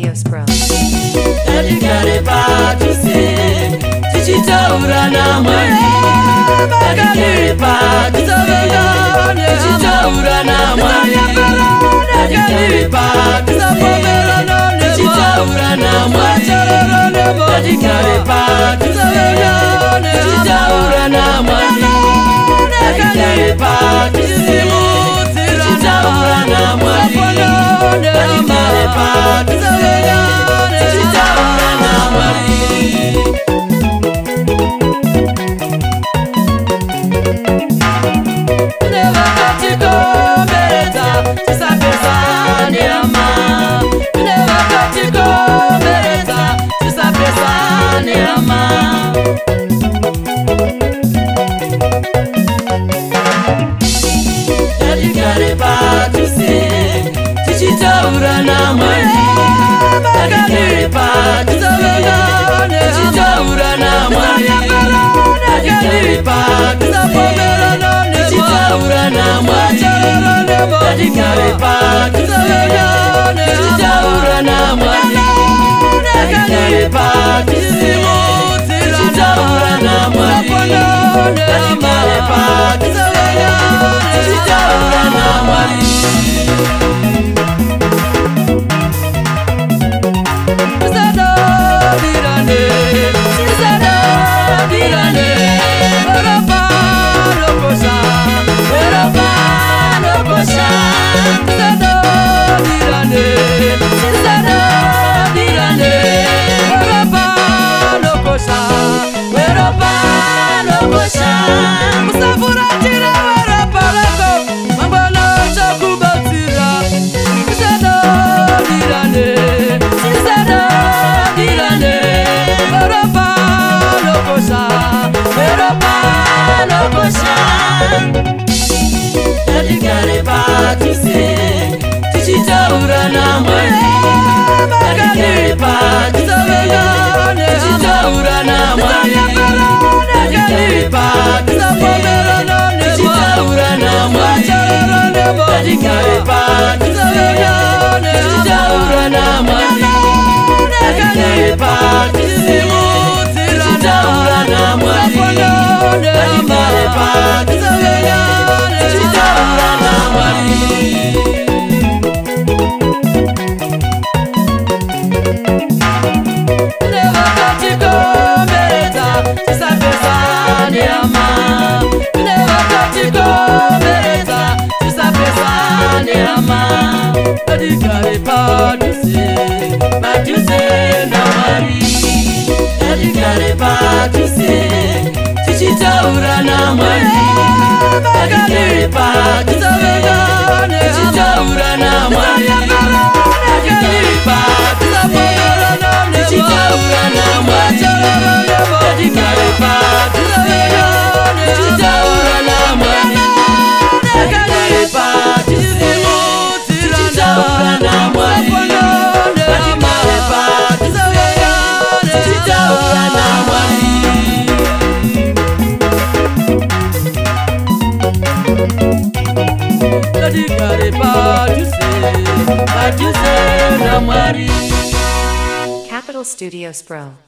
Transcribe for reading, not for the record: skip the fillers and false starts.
Studios Pro. Tatigare patuse tichitaura namwari. Tatigare patuse tichitaura namwari. Tatigare patuse tichitaura namwari. Tatigare patuse tichitaura namwari. Tatigare patuse tichitaura namwari. Tatigare patuse tichitaura namwari. Tatigare patuse tichitaura namwari. Tatigare patuse tichitaura namwari. Tatigare patuse tichitaura namwari. Tatigare patuse tichitaura namwari. Tatigare patuse tichitaura namwari. Tatigare patuse tichitaura namwari. Tatigare patuse tichitaura namwari. Tatigare patuse tichitaura namwari. Tatigare patuse tichitaura namwari. Tatigare patuse tichitaura namwari. Tatigare patuse tichitaura namwari. Tatigare patuse tichitaura namwari. Tatigare patuse patuse namwari. Tatigare patuse tichitaura namwari. Tatigare patuse tichitaura namwari. Tatigare patuse tichitaura namwari. Tatigare patuse tichitaura namwari. Tatigare patuse tichitaura namwari. Tatigare patuse tichitaura namwari. Tatigare patuse namwari. Capital Studios Pro.